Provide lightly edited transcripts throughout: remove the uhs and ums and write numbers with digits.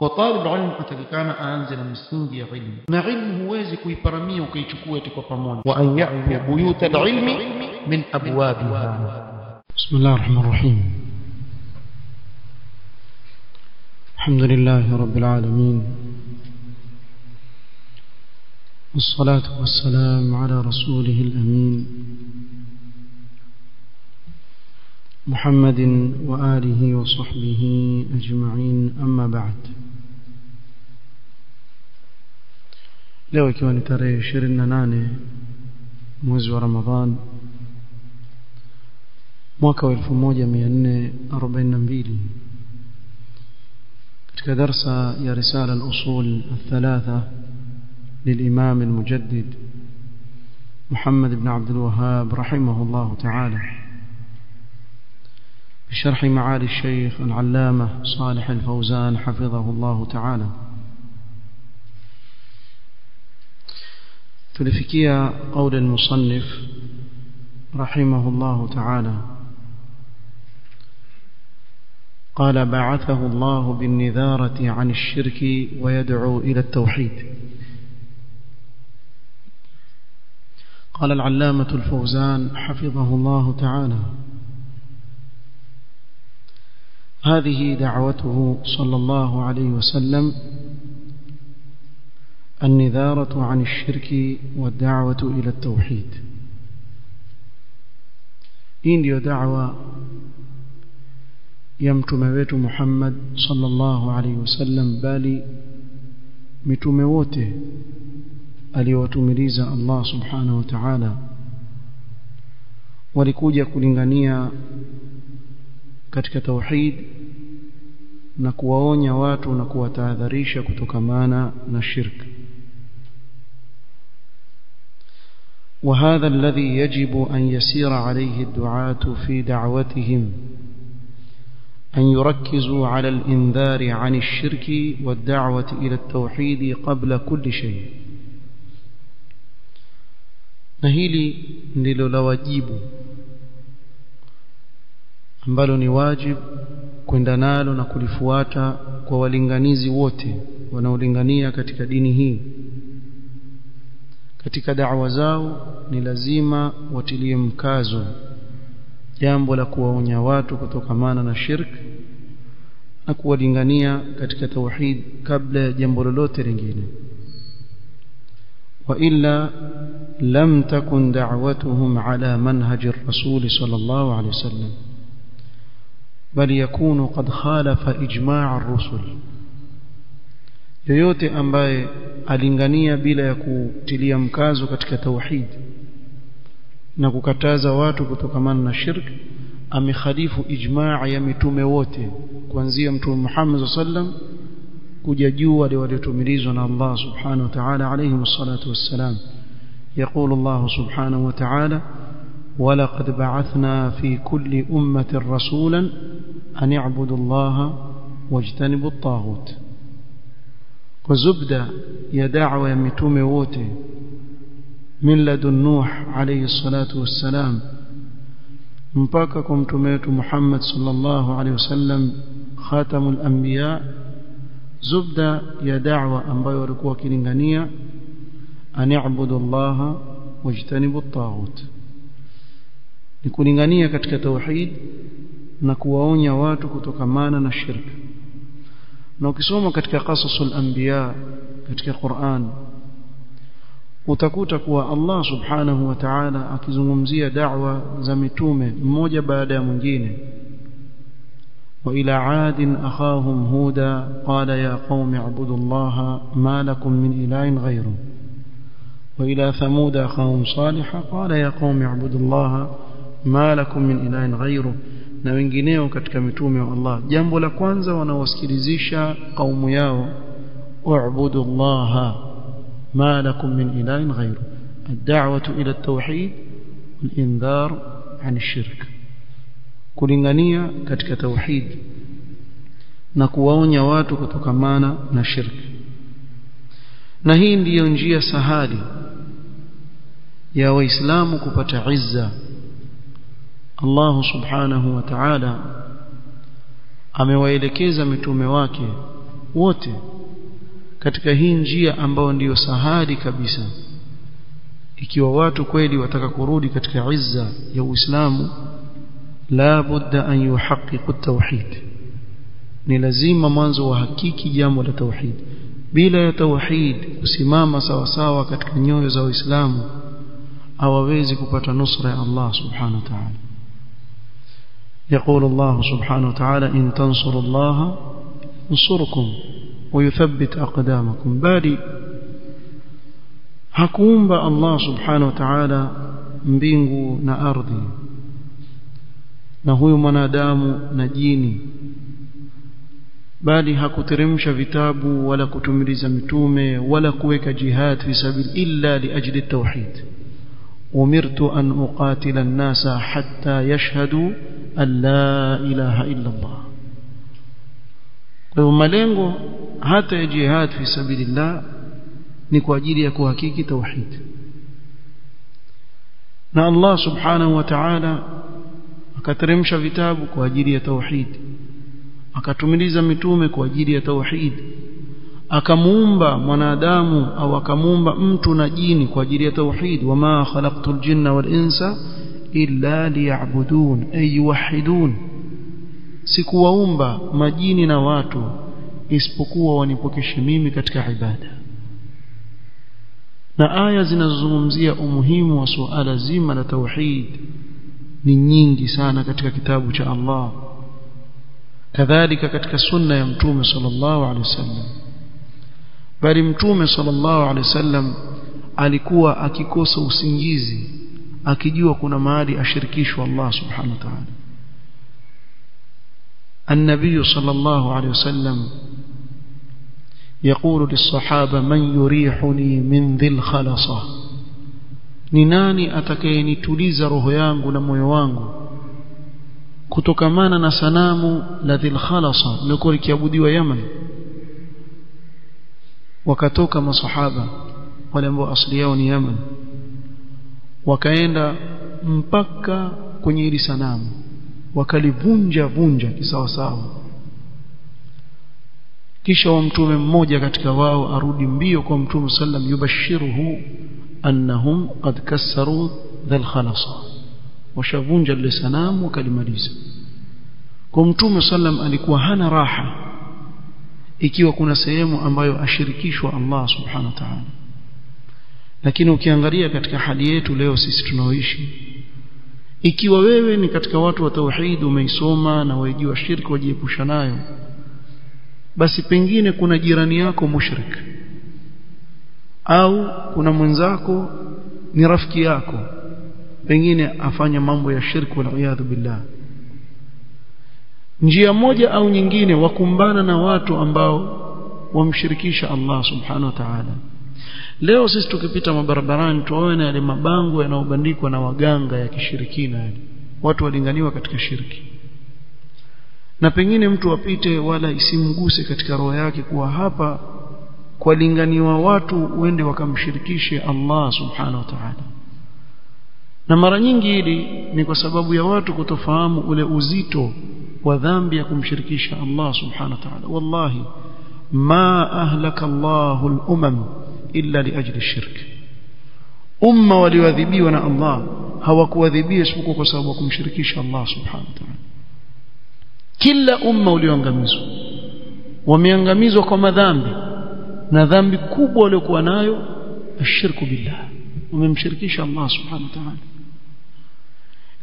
Kwa talib ilmu atakikana aanze na msingi ya ilmu, na ilmu huwezi kuiparamia ukaichukua eti kwa pamoja. Wa an ya'tu buyut al-ilmi min abwabiha. Bismillahir Rahmanir Rahim. Alhamdulillahi Rabbil Alamin. والصلاة والسلام على رسوله الأمين محمد وآله وصحبه أجمعين أما بعد. leo ikiwa ni tarehe 28 mwezi wa Ramadhan mwaka wa 1442 katika darasa ya risala al-usul al-thalatha للإمام المجدد محمد بن عبد الوهاب رحمه الله تعالى بشرح معالي الشيخ العلامة صالح الفوزان حفظه الله تعالى. تلفكيا قول المصنف رحمه الله تعالى قال: بعثه الله بالنذارة عن الشرك ويدعو إلى التوحيد. قال العلامة الفوزان حفظه الله تعالى: هذه دعوته صلى الله عليه وسلم، النذارة عن الشرك والدعوة إلى التوحيد. إن ديو دعوة يمتموت محمد صلى الله عليه وسلم بالي متموته aliyowatumiliza Allah subhanahu wa ta'ala, walikuja kulingania katika tauhid na kuwaonya watu na kuwatahadharisha kutokamana na shirk. وهذا الذي يجب أن يسير عليه الدعاة في دعوتهم، أن يركزوا على الإنذار عن الشرك والدعوة إلى التوحيد قبل كل شيء. na hili ndilo la wajibu ambalo ni wajib kwenda nalo na kulifuata kwa walinganizi wote wanaolingania katika dini hii. Katika da'wa zao ni lazima watilie mkazo jambo la kuwaonya watu kutokamana na shirk na kuwalingania katika tauhid kabla ya jambo lolote lingine. وإلا لم تكن دعوتهم على منهج الرسول صلى الله عليه وسلم، بل يكون قد خالف إجماع الرسل. yoyote ambaye alingania bila ya kutilia mkazo katika tauhid na kukataza watu kutokamana na shirk, amekhalifu ijmaa ya mitume wote kuanzia mtume Muhammad sallam kuja juu wale waliotumilizwa na Allah subhanahu wa ta'ala alayhi wassalatu wassalam. يقول الله سبحانه وتعالى: ولقد بعثنا في كل أمة رسولا أن يعبدوا الله واجتنبوا الطاغوت. وزبدة يدعو يمتوم ووته من لدن نوح عليه الصلاة والسلام مباككم تميت محمد صلى الله عليه وسلم خاتم الأنبياء. زبدة يدعو ambayo walikuwa kilingania an ya'budu Allah wajtanibu at-taghut, ni kulingania katika tauhid na kuwaonya watu kutokamana na shirk. Na ukisoma katika qasasul anbiya katika Qur'an utakuta kuwa Allah subhanahu wa ta'ala akizungumzia da'wa za mitume mmoja baada ya mwingine. وإلى عاد أخاهم هودا قال يا قوم اعبدوا الله ما لكم من إله غيره وإلى ثمود أخاهم صالحا قال يا قوم اعبدوا الله ما لكم من إله غيره. na wengineo katika mitume wa Allah, jambo la kwanza wanawasikilizisha kaumu yao, u'budu Allah ma lakum min ilahin ghayru, ad-da'watu ila at-tauhid wal-indhar 'an ash-shirk, kulingania katika tauhid na kuwaonya watu kutokamana na shirk. Na hii ndiyo njia sahali ya waislamu kupata izza. Allah subhanahu wa ta'ala amewaelekeza mitume wake wote katika hii njia ambayo ndiyo sahali kabisa. Ikiwa watu kweli wataka kurudi katika izza ya Uislamu, la budda an yuhaqqiqu at-tauhid, ni lazima mwanzo wahakiki jambo la tauhid. Bila ya tauhid kusimama sawa sawa katika nyoyo za Waislamu, hawawezi kupata nusra ya Allah subhanahu wa ta'ala. يقول الله سبحانه وتعالى إن تنصروا الله ينصركم ويثبت أقدامكم. bali hakuumba Allah subhanahu wa ta'ala mbingu na ardhi na huyu mwanadamu na jini, bali hakuteremsha vitabu wala kutumiliza mitume wala kuweka jihad fi sabil illa liajli at-tauhid. umirtu an uqatila an-nasa hatta yashhadu an la ilaha illa Allah. Kwa malengo hata ya jihad fi sabilillah ni kwa ajili ya kuhakiki tauhid. Na Allah subhanahu wa ta'ala akateremsha vitabu kwa ajili ya tauhid, akatumiliza mitume kwa ajili ya tauhid, akamuumba mwanadamu au akamuumba mtu na jini kwa ajili ya tauhid. wama khalaqtul jinna wal insa illa liya'budun ay yuwahhidun, sikuwaumba majini na watu isipokuwa wanipokeshe mimi katika ibada. Na aya zinazozungumzia umuhimu wa suala zima la tauhid ni nyingi sana katika kitabu cha Allah, kadhalika katika sunna ya mtume sallallahu alaihi wasallam. Bali mtume sallallahu alaihi wasallam alikuwa akikosa usingizi akijua kuna mahali ashirikishwa Allah subhanahu wa ta'ala. النبي صلى الله عليه وسلم يقول للصحابة من يريحني من ذي الخلصة, ni nani atakayenituliza roho yangu na moyo wangu kutokamana na sanamu la dhil khalasa lilikuwa likiabudiwa Yaman. Wakatoka masahaba wale ambao asili yao ni Yaman, wakaenda mpaka kwenye ile sanamu wakalivunja kisawa sawa. Kisha wa mtume mmoja katika wao arudi mbio kwa mtume sallam yubashiruhu annahum qad kassaru dhal khalasa, washavunja ile sanamu wakalimaliza. Kwa mtume sallam alikuwa hana raha ikiwa kuna sehemu ambayo ashirikishwa Allah subhanahu wa ta'ala. Lakini ukiangalia katika hali yetu leo sisi tunaoishi, ikiwa wewe ni katika watu wa tauhid, umeisoma na wajua shirki wajiepusha nayo, basi pengine kuna jirani yako mushrik au kuna mwenzako ni rafiki yako pengine afanya mambo ya shirki wal billah. Njia moja au nyingine wakumbana na watu ambao wamshirikisha Allah subhanahu wa ta'ala. Leo sisi tukipita mabarabarani tuone yale mabango yanayobandikwa na waganga ya kishirikina, yale watu walinganiwa katika shirki, na pengine mtu apite wala isimguse katika roho yake kuwa hapa kwa linganiwa watu uende wakamshirikishe Allah subhanahu wa ta'ala. Na mara nyingi hili ni kwa sababu ya watu kutofahamu ule uzito wa dhambi ya kumshirikisha Allah subhanahu wa ta'ala. Wallahi ma ahlaka Allahu al-umam illa liajli ash-shirk. Umma waliwadhibiwa na Allah hawakuadhibiwa isipokuwa kwa sababu ya kumshirikisha Allah subhanahu wa ta'ala. Kila umma ulioangamizwa wameangamizwa kwa madhambi, na dhambi kubwa waliokuwa nayo ashirku billah, wamemshirikisha Allah subhanahu wa ta'ala.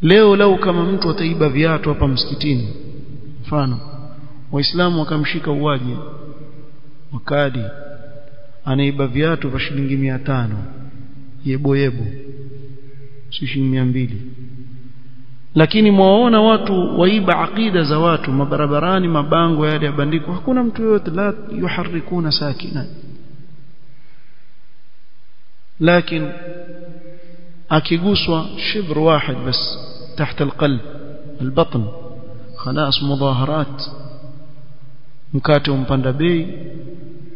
Leo lau kama mtu ataiba viatu hapa msikitini, mfano waislamu wakamshika uwaje wakadi anaiba viatu vya shilingi 500 yebo shilingi 200, lakini mwaona watu waiba aqida za watu mabarabarani, mabango yale yabandikwa, hakuna mtu yote la yuharikuna sakina. Lakini akiguswa shibr واحد بس تحت القلب البطن خلاص مظاهرات، mkate umpanda bei,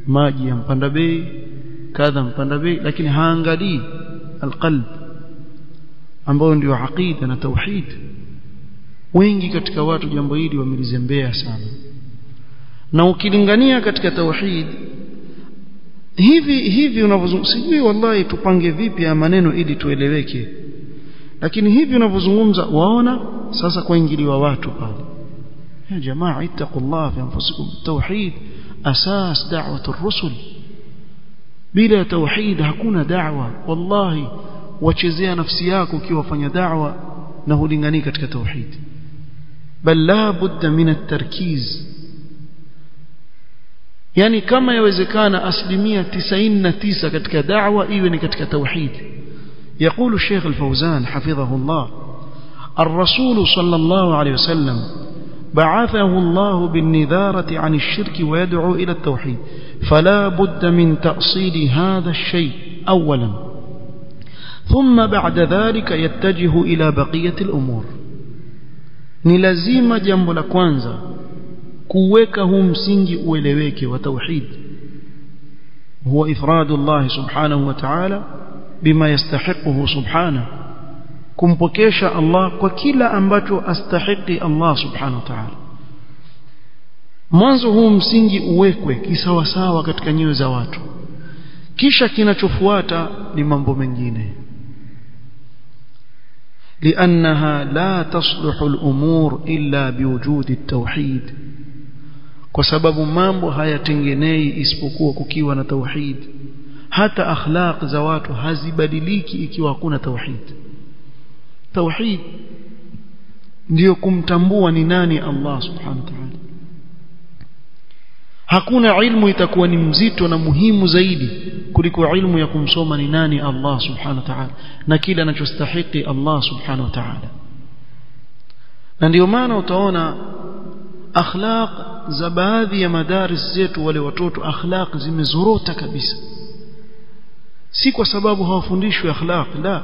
maji yampanda bei, kadha mpanda bei, lakini haangalii alqalb ambao ndio aqida na tauhid. Wengi katika watu jambo hili wamelizembea sana, na ukilingania katika tauhid hivi unavyozungumza, sijui wallahi tupange vipi ya maneno ili tueleweke, lakini hivi unavyozungumza waona sasa kuingiliwa watu pale. Ya jamaa, ittaqullah fi anfusikum. Tauhid asas da'wat ar-rusul. Bila tauhid hakuna da'wa. Wallahi wachezea nafsi yako ukiwa fanya da'wa na hulingani katika tauhid. Bal la budda min at-tarkiz. Yani kama yawezekana 99% katika da'wa iwe ni katika tauhid. يقول الشيخ الفوزان حفظه الله: الرسول صلى الله عليه وسلم بعثه الله بالنذارة عن الشرك ويدعو إلى التوحيد، فلا بد من تأصيل هذا الشيء أولا، ثم بعد ذلك يتجه إلى بقية الأمور. نلزم جنب لكوانزا كوكه مسنج أولويك وتوحيد هو إفراد الله سبحانه وتعالى بما يستحقه سبحانه، kumpokesha Allah kwa kila ambacho astahiki Allah subhanahu wa ta'ala. Mwanzo huu msingi uwekwe kisawasawa katika nyoyo za watu, kisha kinachofuata ni mambo mengine. لأنها لا تصلح الأمور إلا بوجود التوحيد، kwa sababu mambo hayatengenei isipokuwa kukiwa na tauhid. Hata akhlaq za watu hazibadiliki ikiwa hakuna tauhid. Tauhid ndio kumtambua ni nani Allah subhanahu wa ta'ala. Hakuna ilmu itakuwa ni mzito na muhimu zaidi kuliko ilmu ya kumsoma ni nani Allah subhanahu wa ta'ala na kile anachostahili Allah subhanahu wa ta'ala. Na ndio maana utaona akhlaq za baadhi ya madaris zetu, wale watoto akhlaq zimezorota kabisa. Si kwa sababu hawafundishwi akhlaq, la,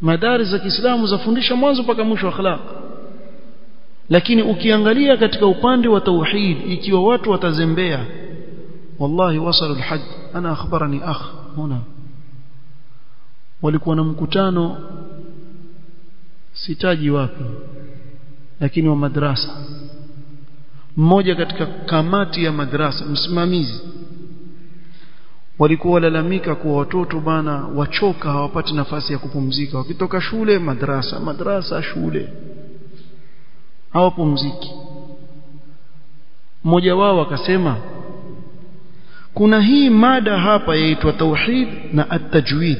madaris za Kiislamu zafundisha mwanzo mpaka mwisho akhlaq. Lakini ukiangalia katika upande wa tauhid, ikiwa watu watazembea, wallahi wasalu alhad. Ana akhbarani akh huna, walikuwa na mkutano sitaji wapi, lakini wa madrasa, mmoja katika kamati ya madrasa, msimamizi, walikuwa walalamika kwa watoto bana wachoka, hawapati nafasi ya kupumzika. Wakitoka shule madrasa shule, hawapumziki. Mmoja wao akasema kuna hii mada hapa yaitwa tauhid na at-tajwid,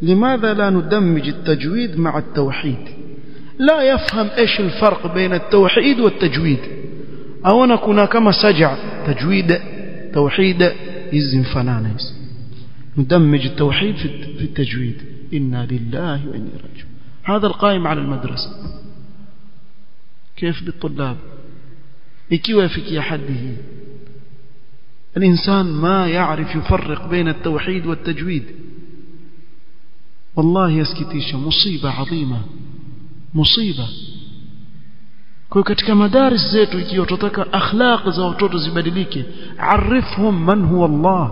limadha la nudammij at-tajwid ma'a at-tauhid? La yafham ايش الفرق بين التوحيد والتجويد. aona kuna kama saja tajwid توحيد hizi mfanana hizi. ندمج التوحيد في التجويد. إنا لله وإنا إليه راجعون. هذا القائم على المدرسة. كيف بالطلاب؟ ikiwa yafikia hadihi الإنسان ما يعرف يفرق بين التوحيد والتجويد، والله يسكتيش. مصيبة عظيمة، مصيبة. kwa katika madaris zetu ikiwa tunataka akhlaq za watoto zibadilike, arifhum man huwa Allah,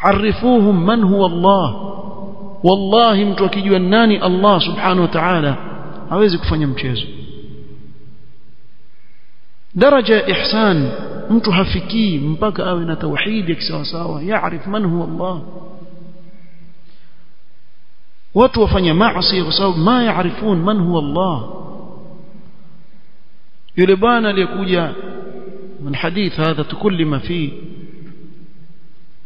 arifuhum man huwa Allah. Wallahi mtu akijua nani Allah subhanahu wa ta'ala hawezi kufanya mchezo. daraja ihsan mtu hafikii mpaka awe na tauhid ya kisawasawa, yaarif man huwa Allah. watu wafanya maasi kwa sababu ma yaarifun man huwa Allah. yule bwana aliyekuja من حديث هذا تكلم فيه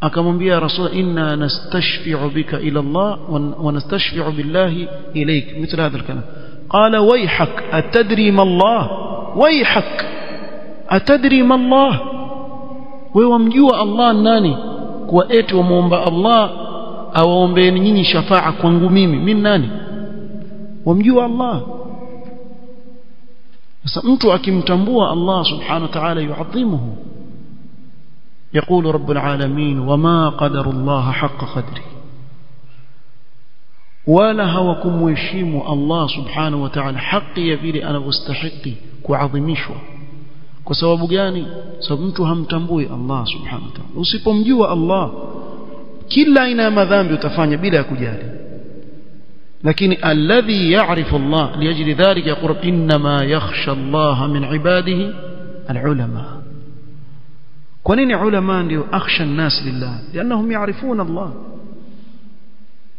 akamwambia rasul inna nastashfi'u bika ila Allah wa nastashfi'u billahi ilayk مثل هذا الكلام. قال ويحك أتدري ما الله؟ ويحك أتدري ما الله؟ ومجوا الله nani kwa eti wamuomba Allah awaombeeni nyinyi shafa'a kwangu mimi nani? wamjua Allah. sasa mtu akimtambua Allah subhanahu wa ta'ala yu'adhimuhu. يقول رب العالمين وما قدر الله حق قدره، ولا هوكم ويشيموا الله سبحانه وتعالى حقي vile anavyostahili kuadhimishwa. kwa sababu gani? sababu mtu hamtambui Allah subhanahu wa ta'ala. usipomjua Allah kila aina ya madhambi utafanya bila ya kujali. lakini alladhi ya'rifu Allah liajli dhalika yaqul inma yakhsha Allah min ibadihi alulama. kwa nini ulama ndio akhsha an-nas lillah? lianahum ya'rifuna Allah,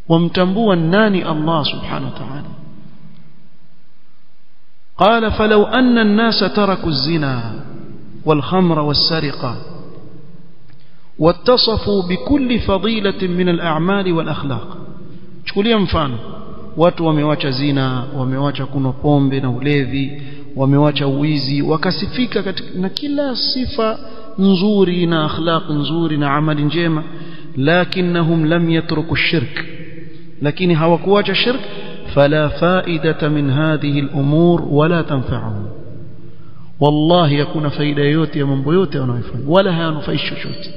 wamtambua nani Allah subhanahu wa ta'ala. قال فلو أن الناس تركوا الزنا والخمر والسرقة واتصفوا بكل فضيلة من الأعمال والأخلاق. chukulia mfano watu wamewacha zina, wamewacha kunywa pombe na ulevi, wamewacha uizi, wakasifika na kila sifa nzuri na akhlaq nzuri na amali njema, lakinnahum lam yatruku ash-shirk, lakini hawakuacha shirk. فلا فائدة من هذه الأمور ولا تنفعهم. والله يكون فائدة yote ya mambo yote wanayofanya wala hayanufaishi chochote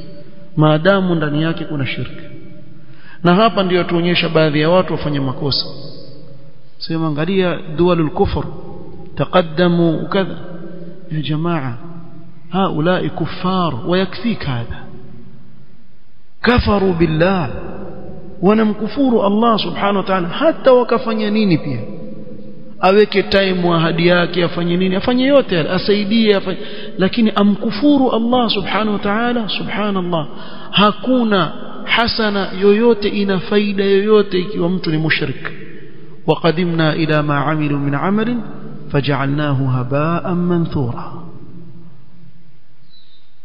maadamu ndani yake kuna shirki. na hapa ndio tuonyesha baadhi ya watu wafanya makosa. sema angalia dualul kufr taqaddamu kadha, ya jamaa haulai kuffar ويكفيك هذا. كفروا بالله, wanamkufuru Allah subhanahu wa ta'ala. hata wakafanya nini pia, aweke time ahadi yake, afanye nini, afanye yote, asaidie, lakini amkufuru Allah subhanahu wa ta'ala. subhanallah, hakuna hasana yoyote ina faida yoyote ikiwa mtu ni mushrik. waqadimna ila ma amilu min amalin faj'alnahu haba'an manthura.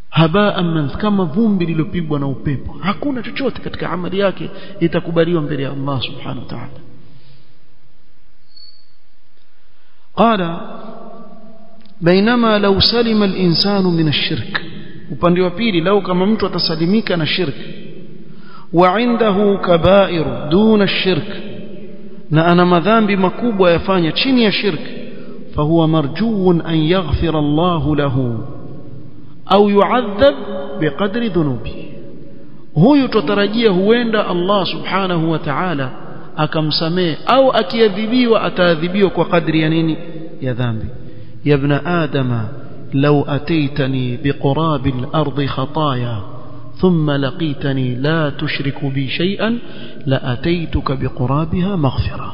haba'an kama vumbi lililopigwa na upepo, hakuna chochote katika amali yake itakubaliwa mbele ya Allah subhanahu wa ta'ala. قال بينما لو سلم الإنسان من الشرك, upande wa pili, lau kama mtu atasalimika na shirk, وعنده كبائر دون الشرك, na ana madhambi makubwa yafanya chini ya shirk, فهو مرجو أن يغفر الله له au yu'adhab biqadri dhunubi. huyu tutarajia huenda Allah subhanahu wa ta'ala akamsamehe, au akiadhibiwa ataadhibiwa kwa kadri ya nini, ya dhambi. ya ibn adama law ataitani biqurabi al-ardi khataaya thumma laqitani la tushriku bi shay'an la ataituka biqurabiha maghfira.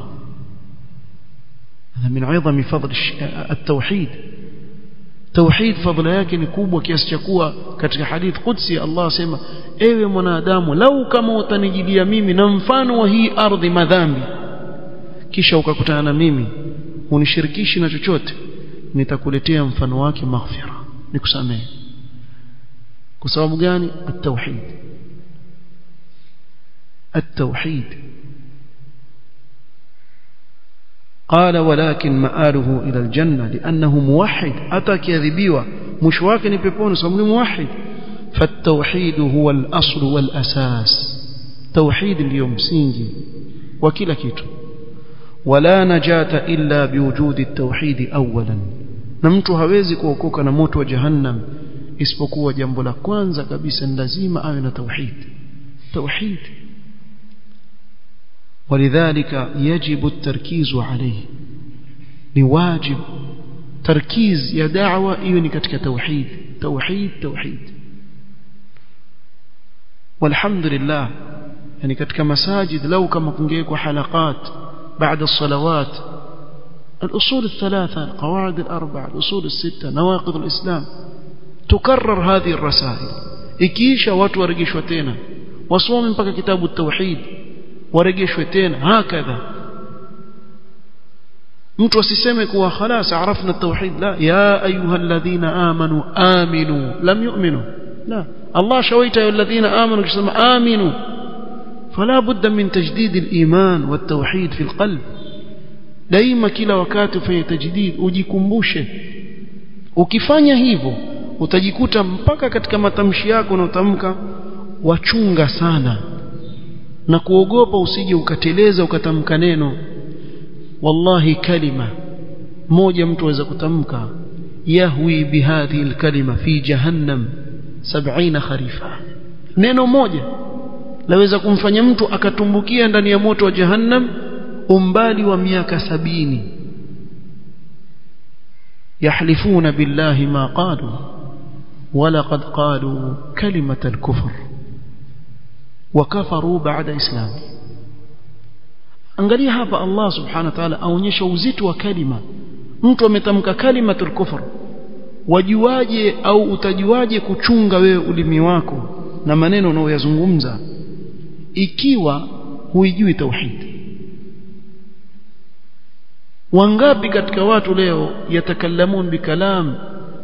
هذا من عظم فضل التوحيد. توحيد fadhila yake ni kubwa kiasi cha kuwa katika hadith qudsi Allah sema, ewe mwanadamu, lau kama utanijilia mimi na mfano wa hii ardhi madhambi, kisha ukakutana na mimi unishirikishi na chochote, nitakuletea mfano wake maghfira, nikusamehe. kwa sababu gani? at-tauhid. at-tauhid. قال ولكن مآله إلى الجنة لأنه موحد. أتى كذبيوا مشواك نبيبون صمم موحد. فالتوحيد هو الأصل والأساس. توحيد اليوم سينجي وكلا كيتو. ولا نجاة إلا بوجود التوحيد أولا. نمتو hawezi kuokoka na moto wa jahannam isipokuwa jambo la kwanza kabisa lazima awe na tauhid. توحيد. ولذلك يجب التركيز عليه. لواجب تركيز يا دعوة إيوني كتك توحيد توحيد توحيد. والحمد لله يعني كتك مساجد لو كما كنجيك حلقات بعد الصلوات الأصول الثلاثة القواعد الأربعة الأصول الستة نواقض الإسلام تكرر هذه الرسائل. إكيشا واتورجيش وتينا وصوم بقى كتاب التوحيد warejeshwe tena hakadha. mtu asiseme kuwa خلاص عرفنا التوحيد. لا, يا ايها الذين امنوا امنوا لم يؤمنوا. لا, الله شويت يا الذين امنوا كما امنوا. فلا بد من تجديد الايمان والتوحيد في القلب daima, kila wakati ufanye tajdid, ujikumbushe. ukifanya hivyo utajikuta mpaka katika matamshi yako unaotamka wachunga sana na kuogopa usije ukateleza ukatamka neno. wallahi kalima moja mtu aweza kutamka yahwi bihadhi alkalima fi jahannam 70 kharifa. neno moja laweza kumfanya mtu akatumbukia ndani ya moto wa jahannam umbali wa miaka 70. yahlifuna billahi ma qalu walaqad qalu kalimata alkufr وكفروا بعد إسلام. angalia hapa Allah subhanahu wa ta'ala aonyesha uzito wa kalima. Mtu ametamka kalimatul kufr, wajuaje au utajuaje kuchunga wewe ulimi wako na maneno unayoyazungumza ikiwa huijui tauhid? Wangapi katika watu leo yatakallamun bikalam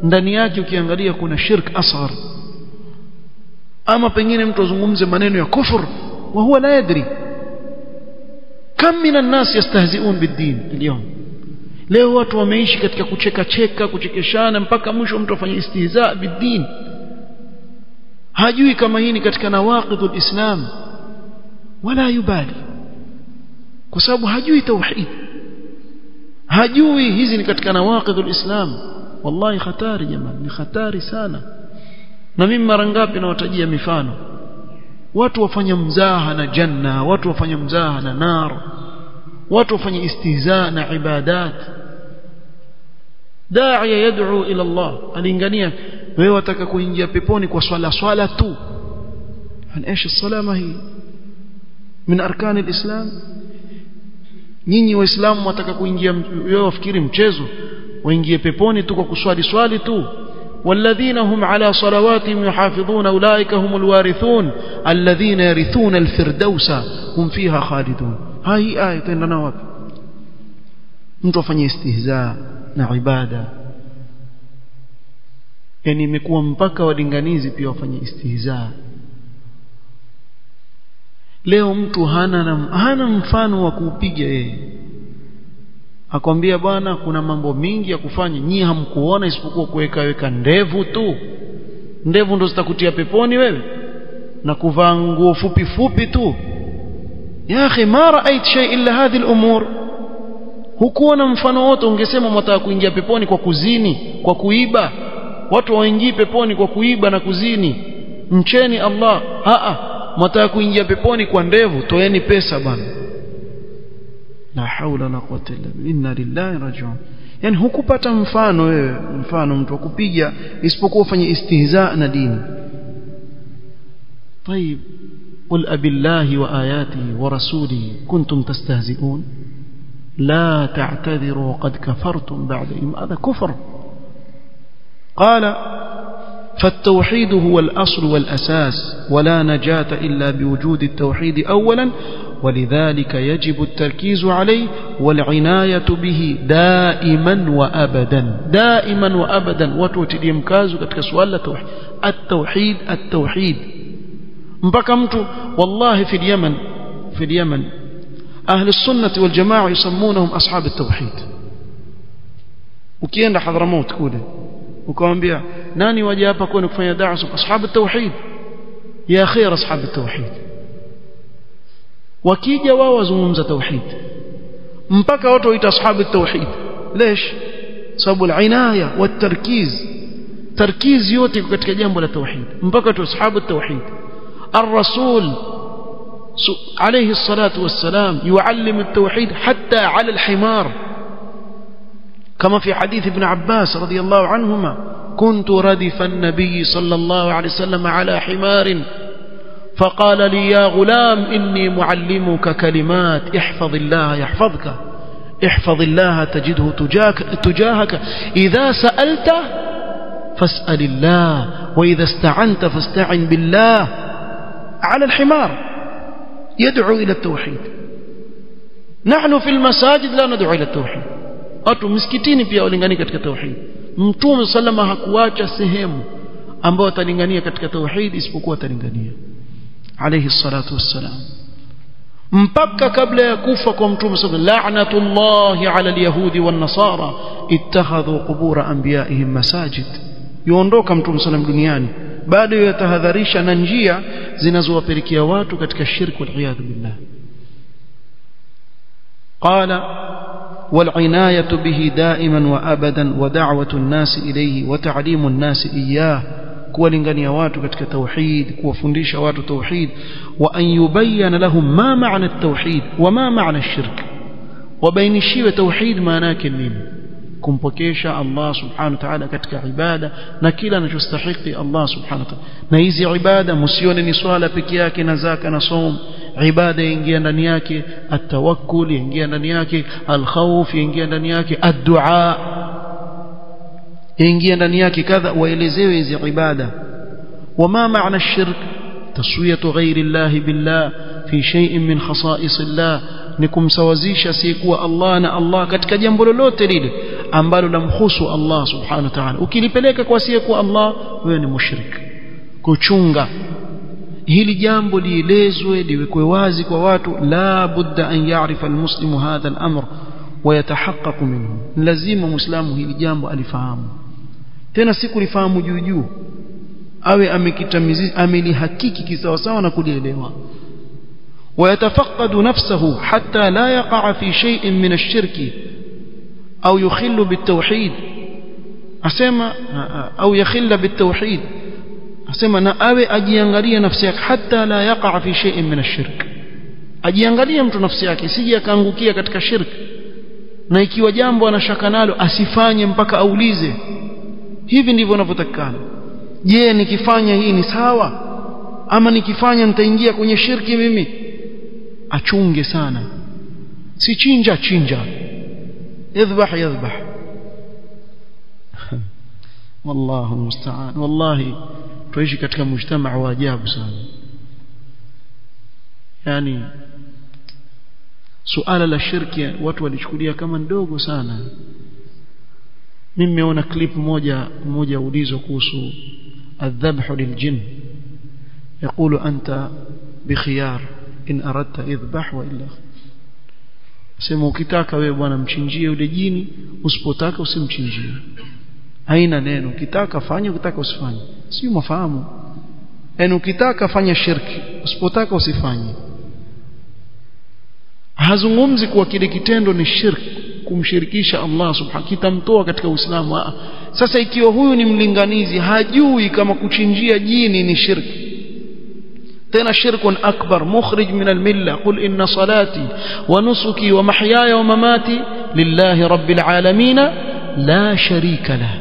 ndani yake ukiangalia kuna shirk asghar, ama pengine mtu azungumze maneno ya kufur wa huwa la yadri. Kam minan nas yastahzi'un bid-din اليوم. Leo watu wameishi katika kucheka kuchekeshana mpaka mwisho mtu afanye istihza bid-din, hajui kama hii ni katika nawaqidul islam wala yubali, kwa sababu hajui tauhid, hajui hizi ni katika nawaqidul islam. Wallahi hatari jamani, ni hatari sana. Na mimi mara ngapi nawatajia mifano, watu wafanya mzaha na janna, watu wafanya mzaha na nar, watu wafanya istihza na ibadat. Da'iya yad'u ila Allah, alingania wewe wataka kuingia peponi kwa swala tu. ايش الصلاه ما هي من اركان الاسلام؟ nyinyi waislamu wataka kuingia, wewe wafikiri mchezo waingie peponi tu kwa kuswali tu? والذين هم على صلواتهم يحافظون أولئك هم الوارثون الذين يرثون الفردوس هم فيها خالدون. هاي آية تندنا wapi? Mtu afanye istihza na ibada, yani imekuwa mpaka walinganizi pia wafanye istihza. Leo mtu hana mfano wa kuupiga yeye, akwambia bwana kuna mambo mingi ya kufanya, nyinyi hamkuona isipokuwa kuweka ndevu tu. Ndevu ndo zitakutia peponi wewe, na kuvaa nguo fupi tu? Ya akhi, ma ra'ait shay illa hadhihi al-umur. Hukuona mfano wote, ungesema mtaka kuingia peponi kwa kuzini, kwa kuiba. Watu waingii peponi kwa kuiba na kuzini, mcheni Allah. Mtaka kuingia peponi kwa ndevu, toeni pesa bwana. La haula la quwwata illa billah, inna lillahi raji'un. Yani hukupata mfano wewe, mfano mtu akupiga isipokuwa ufanye istihza na dini. طيب قل أبالله وآياته ورسوله كنتم تستهزئون لا تعتذروا قد كفرتم بعد إيمانكم. هذا كفر. قال فالتوحيد هو الأصل والأساس، ولا نجاة إلا بوجود التوحيد أولا، ولذلك يجب التركيز عليه والعناية به دائما وأبدا وتوتي مكازو katika swala التوحيد mpaka mtu والله في اليمن أهل السنة والجماعة يسمونهم أصحاب التوحيد. ukienda Hadramaut kule ukamwambia nani waje hapa kwenu kufanya da'wa kwa أصحاب التوحيد, ya khair أصحاب التوحيد. wakija wao wazungumza tauhid mpaka watu waita ashabu tauhid. ليش؟ sababu al-inaya tarkiz yote katika jambo la tauhid mpaka tu ashabu tauhid. الرسول عليه الصلاة والسلام يعلم التوحيد حتى على الحمار، كما في حديث ابن عباس رضي الله عنهما: كنت ردف النبي صلى الله عليه وسلم على حمار فقال لي يا غلام إني معلمك كلمات احفظ الله يحفظك، احفظ الله تجده تجاهك، إذا سألت فاسأل الله، وإذا استعنت فاستعن بالله. على الحمار يدعو إلى التوحيد. نحن في المساجد لا ندعو إلى التوحيد. watu msikitini pia walingania katika tauhid. Mtume sallama hakuacha sehemu ambayo atalingania katika tauhid isipokuwa atalingania alayhi salatu wassalam, mpaka kabla ya kufa kwa Mtume sallallahu la'natullahi 'ala al-yahudi wan-nasara ittakhadhu qubur anbiya'ihim masajid. yuondoka Mtume sallallahu duniani bado yatahadharisha na njia zinazowapelekea watu katika shirki wal iyad billah. qala والعناية به دائما وأبدا ودعوة الناس إليه وتعليم الناس إياه، kuwalingania watu katika tauhid, kuwafundisha watu tauhid, wa an yubayyana lahum ma ma'na at-tauhid wa ma ma'na ash-shirk, wabainishiwe tauhid maana yake nini, kumpokesha Allah subhanahu wa ta'ala katika ibada na kila anachostahili Allah subhanahu wa ta'ala. Na hizi ibada msione ni swala peke yake na zaka na saum, ibada yaingia ndani yake, at-tawakkul yaingia ndani yake, al-khawf yaingia ndani yake, ad-du'a yaingia ndani yake, kadha. Waelezewe hizi ibada. Wama maana ash-shirk taswiyatu ghairi Allah billah fi shay'in min khasa'is Allah, ni kumsawazisha asiyekuwa Allah na Allah katika jambo lolote lile ambalo lamhusu Allah subhanahu wa ta'ala. Ukilipeleka kwa asiyekuwa Allah, wewe ni mushrik. Kuchunga hili jambo lielezwe, liwekwe wazi kwa watu. La budda an ya'rifa almuslimu hadha al-amr wa yatahaqqaq minhu, lazima muislamu hili jambo alifahamu, tena si kulifahamu juu juu, awe amekitamizi, amelihakiki kisawasawa na kulielewa. ويتفقد نفسه حتى لا يقع في شيء من الشرك أو يخل بالتوحيد، أسمى أو يخل بالتوحيد، أسمى نأوي أجيانغالية نفسك حتى لا يقع في شيء من الشرك. أجيانغالية mtu nafsi yake sije akaangukia katika shirk, na ikiwa jambo anashaka nalo asifanye mpaka aulize. Hivi ndivyo ninavyotakana. Je, nikifanya hii ni sawa ama nikifanya nitaingia kwenye shirki mimi? Achunge sana, si chinja idhbah yadhbah. Wallahu musta'an. Wallahi tuishi katika mujtamaa wa ajabu sana. Yani suala la shirki watu walichukulia kama ndogo sana. Mimi nimeona clip moja ulizo kuhusu adhabhu liljin, يقول أنت بخيار إن أردت اذبح وإلا. sema ukitaka wewe bwana mchinjie yule jini, usipotaka usimchinjie. Haina neno, ukitaka fanya, ukitaka usifanye. Sio mafahamu. Yaani ukitaka fanya shirki, usipotaka usifanye. Hazungumzi kwa kile kitendo ni shirki, kumshirikisha Allah subhanahu, kitamtoa katika Uislamu. Sasa ikiwa huyu ni mlinganizi hajui kama kuchinjia jini ni shirki, tena shirkun akbar mukhrij min al-milla, qul inna salati wa nusuki wa mahyaya wa mamati lillahi rabbil alamin la sharika lah.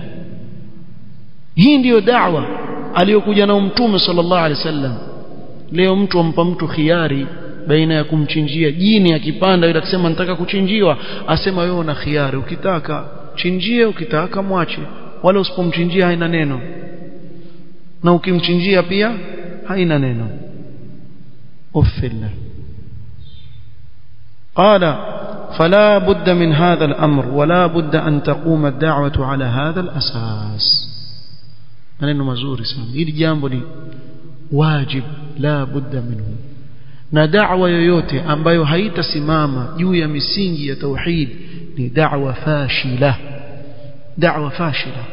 Hii ndiyo da'wa aliyokuja na Mtume sallallahu alaihi wasallam. Leo mtu ampa mtu khiari baina ya kumchinjia jini, akipanda yule akisema nataka kuchinjiwa, asema wewe una khiari, ukitaka chinjie, ukitaka mwache, wala usipomchinjia haina neno, na ukimchinjia pia haina neno. أفلا. قال فلا بد من هذا الأمر ولا بد أن تقوم الدعوة على هذا الأساس. maneno mazuri sana. Hili jambo ni wajib, la budda minhu. Na da'wa yoyote ambayo haitasimama juu ya misingi ya tauhid ni da'wa fashila. Da'wa fashila.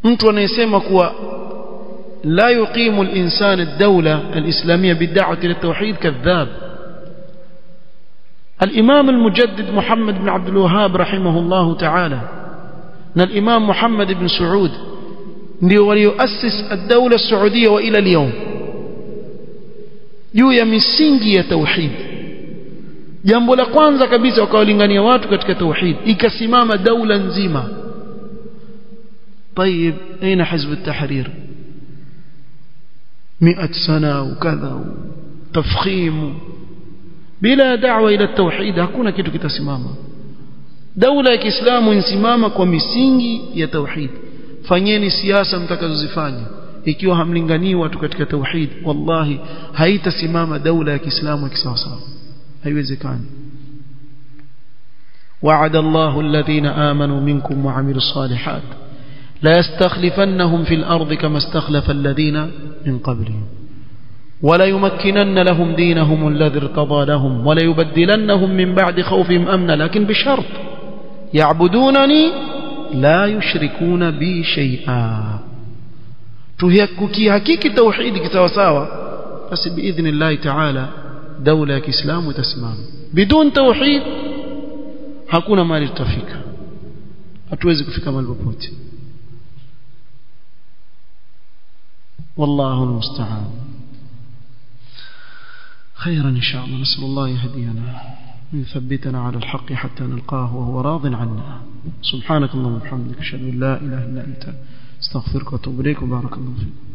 Mtu anayesema kuwa لا يقيم الإنسان الدولة الإسلامية بالدعوة إلى التوحيد كذاب. الإمام المجدد محمد بن عبد الوهاب رحمه الله تعالى الإمام محمد بن سعود وليؤسس الدولة السعودية وإلى اليوم juu ya misingi ya tauhid. Jambo la kwanza kabisa wakawalingania watu katika tauhid, ikasimama daula nzima. طيب أين حزب التحرير؟ 100 سنة وكذا تفخيم بلا دعوة إلى التوحيد, hakuna kitu kitasimama. Daula ya Kiislamu insimama kwa misingi ya tauhid. Fanyeni siasa mtakazozifanya, ikiwa hamlinganii watu katika tauhid, wallahi haitasimama daula ya Kiislamu kisawasawa, haiwezekani. وعد الله الذين آمنوا منكم وعملوا الصالحات لا يستخلفنهم في الأرض كما استخلف الذين من قبلهم ولا يمكنن لهم دينهم الذي ارتضى لهم ولا يبدلنهم من بعد خوفهم أمنا لكن بشرط يعبدونني لا يشركون بي شيئا. تهككي توحيد كتوساوى بس بإذن الله تعالى دولة كإسلام وتسمام. بدون توحيد hakuna mali tutafika, hatuwezi kufika mahali popote. والله المستعان. خيرا إن شاء الله. نسأل الله يهدينا ويثبتنا على الحق حتى نلقاه وهو راض عنا. سبحانك اللهم وبحمدك أشهد أن لا إله إلا أنت استغفرك وأتوب إليك وبارك الله فيك.